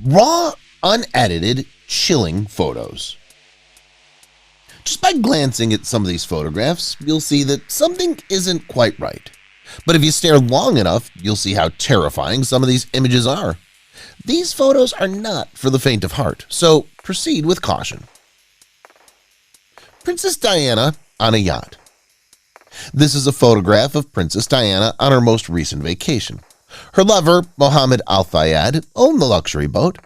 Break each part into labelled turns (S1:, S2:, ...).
S1: Raw, unedited, chilling photos. Just by glancing at some of these photographs, you'll see that something isn't quite right. But if you stare long enough, you'll see how terrifying some of these images are. These photos are not for the faint of heart, so proceed with caution. Princess Diana on a yacht. This is a photograph of Princess Diana on her most recent vacation. Her lover, Mohammed Al Fayed, owned the luxury boat.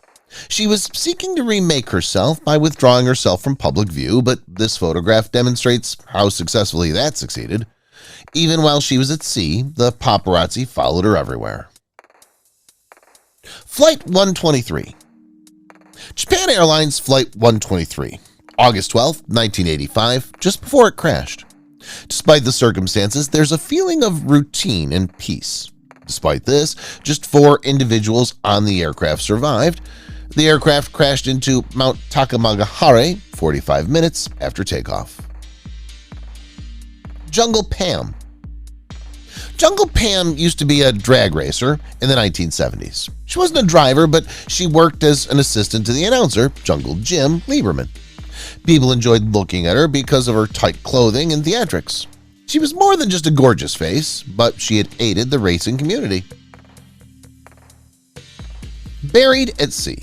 S1: She was seeking to remake herself by withdrawing herself from public view, but this photograph demonstrates how successfully that succeeded. Even while she was at sea, the paparazzi followed her everywhere. Flight 123. Japan Airlines Flight 123, August 12, 1985, just before it crashed. Despite the circumstances, there's a feeling of routine and peace. Despite this, just 4 individuals on the aircraft survived. The aircraft crashed into Mount Takamagahara 45 minutes after takeoff. Jungle Pam. Jungle Pam used to be a drag racer in the 1970s. She wasn't a driver, but she worked as an assistant to the announcer, Jungle Jim Lieberman. People enjoyed looking at her because of her tight clothing and theatrics. She was more than just a gorgeous face, but she had aided the racing community. Buried at sea.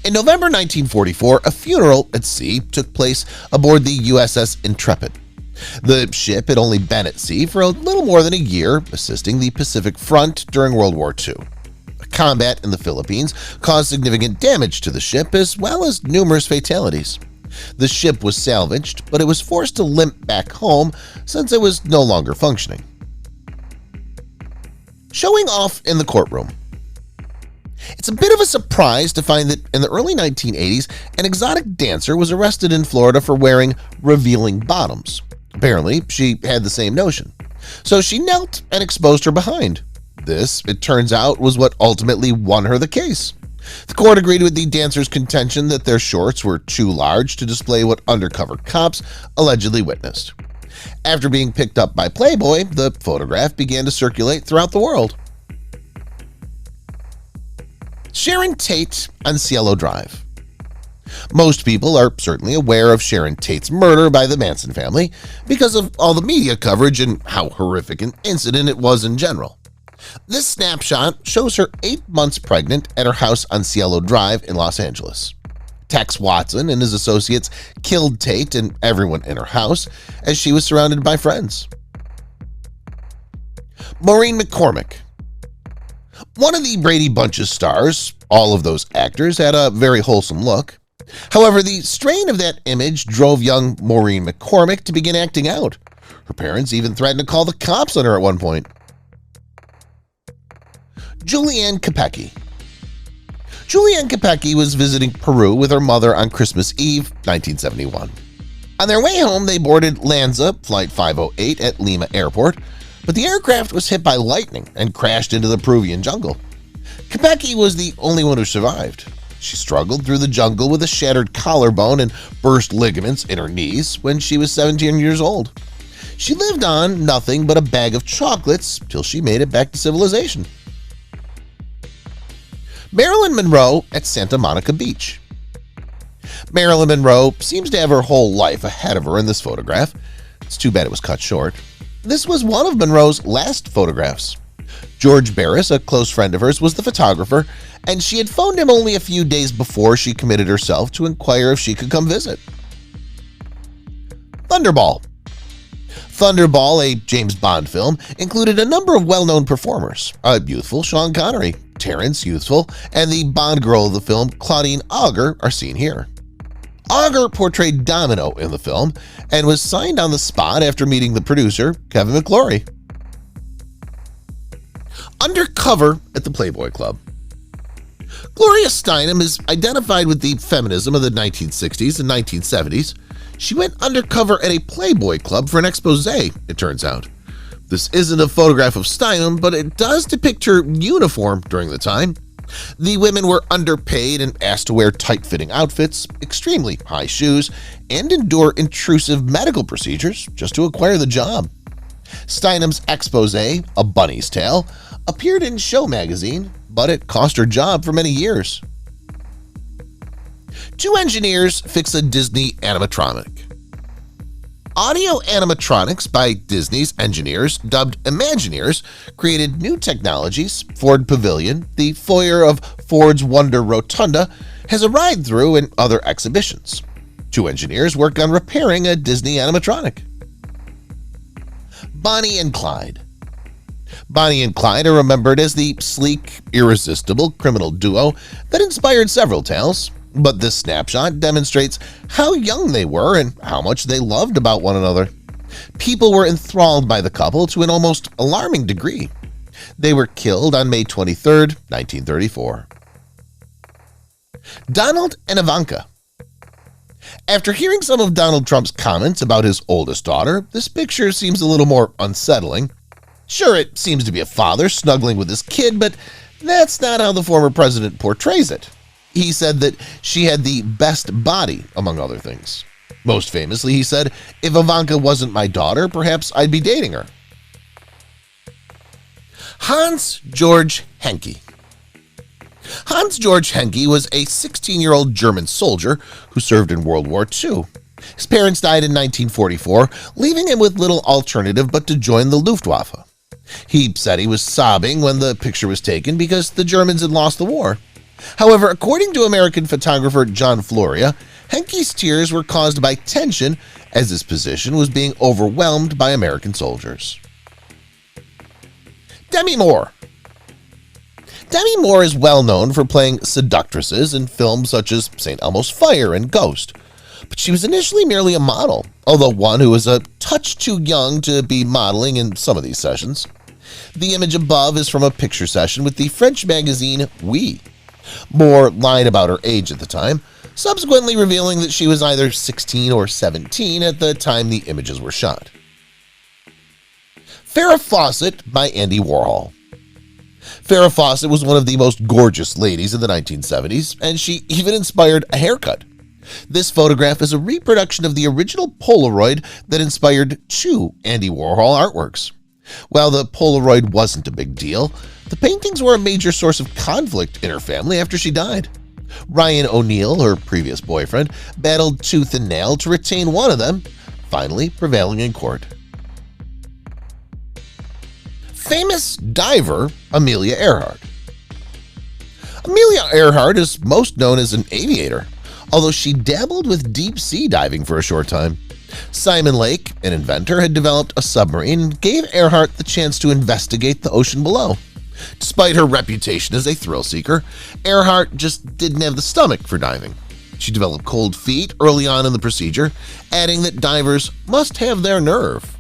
S1: In November 1944, a funeral at sea took place aboard the USS Intrepid. The ship had only been at sea for a little more than a year, assisting the Pacific Front during World War II. Combat in the Philippines caused significant damage to the ship as well as numerous fatalities. The ship was salvaged, but it was forced to limp back home since it was no longer functioning. Showing off in the courtroom. It's a bit of a surprise to find that in the early 1980s, an exotic dancer was arrested in Florida for wearing revealing bottoms. Apparently, she had the same notion. So she knelt and exposed her behind. This, it turns out, was what ultimately won her the case. The court agreed with the dancer's contention that their shorts were too large to display what undercover cops allegedly witnessed. After being picked up by Playboy, the photograph began to circulate throughout the world. Sharon Tate on Cielo Drive. Most people are certainly aware of Sharon Tate's murder by the Manson family because of all the media coverage and how horrific an incident it was in general. This snapshot shows her 8 months pregnant at her house on Cielo Drive in Los Angeles. Tex Watson and his associates killed Tate and everyone in her house as she was surrounded by friends. Maureen McCormick. One of the Brady Bunch's stars, all of those actors had a very wholesome look. However, the strain of that image drove young Maureen McCormick to begin acting out. Her parents even threatened to call the cops on her at one point. Julianne Kopecky. Julianne Kopecky was visiting Peru with her mother on Christmas Eve, 1971. On their way home, they boarded Lanza Flight 508 at Lima Airport, but the aircraft was hit by lightning and crashed into the Peruvian jungle. Kopecky was the only one who survived. She struggled through the jungle with a shattered collarbone and burst ligaments in her knees when she was 17 years old. She lived on nothing but a bag of chocolates till she made it back to civilization. Marilyn Monroe at Santa Monica Beach. Marilyn Monroe seems to have her whole life ahead of her in this photograph. It's too bad it was cut short. This was one of Monroe's last photographs. George Barris, a close friend of hers, was the photographer, and she had phoned him only a few days before she committed herself to inquire if she could come visit. Thunderball. Thunderball, a James Bond film, included a number of well-known performers. A youthful Sean Connery, Terrence Youthful, and the Bond girl of the film, Claudine Auger, are seen here. Auger portrayed Domino in the film and was signed on the spot after meeting the producer, Kevin McClory. Undercover at the Playboy Club. Gloria Steinem is identified with the feminism of the 1960s and 1970s. She went undercover at a Playboy Club for an expose, it turns out. This isn't a photograph of Steinem, but it does depict her uniform during the time. The women were underpaid and asked to wear tight-fitting outfits, extremely high shoes, and endure intrusive medical procedures just to acquire the job. Steinem's expose, A Bunny's Tale, appeared in Show magazine, but it cost her job for many years. 2 engineers fix a Disney animatronic. Audio animatronics by Disney's engineers, dubbed Imagineers, created new technologies. Ford Pavilion, the foyer of Ford's Wonder Rotunda, has a ride-through and other exhibitions. 2 engineers work on repairing a Disney animatronic. Bonnie and Clyde. Bonnie and Clyde are remembered as the sleek, irresistible criminal duo that inspired several tales. But this snapshot demonstrates how young they were and how much they loved about one another. People were enthralled by the couple to an almost alarming degree. They were killed on May 23, 1934. Donald and Ivanka. After hearing some of Donald Trump's comments about his oldest daughter, this picture seems a little more unsettling. Sure, it seems to be a father snuggling with his kid, but that's not how the former president portrays it. He said that she had the best body, among other things. Most famously, he said, "If Ivanka wasn't my daughter, perhaps I'd be dating her." Hans Georg Henke. Hans Georg Henke was a 16-year-old German soldier who served in World War II. His parents died in 1944, leaving him with little alternative but to join the Luftwaffe. He said he was sobbing when the picture was taken because the Germans had lost the war. However, according to American photographer John Floria, Henke's tears were caused by tension as his position was being overwhelmed by American soldiers. Demi Moore. Demi Moore is well known for playing seductresses in films such as St. Elmo's Fire and Ghost, but she was initially merely a model, although one who was a touch too young to be modeling in some of these sessions. The image above is from a picture session with the French magazine Oui. Moore lied about her age at the time, subsequently revealing that she was either 16 or 17 at the time the images were shot. Farrah Fawcett by Andy Warhol. Farrah Fawcett was one of the most gorgeous ladies in the 1970s, and she even inspired a haircut. This photograph is a reproduction of the original Polaroid that inspired 2 Andy Warhol artworks. While the Polaroid wasn't a big deal, the paintings were a major source of conflict in her family after she died. Ryan O'Neal, her previous boyfriend, battled tooth and nail to retain one of them, finally prevailing in court. Famous diver Amelia Earhart. Amelia Earhart is most known as an aviator, although she dabbled with deep-sea diving for a short time. Simon Lake, an inventor, had developed a submarine and gave Earhart the chance to investigate the ocean below. Despite her reputation as a thrill-seeker, Earhart just didn't have the stomach for diving. She developed cold feet early on in the procedure, adding that divers must have their nerve.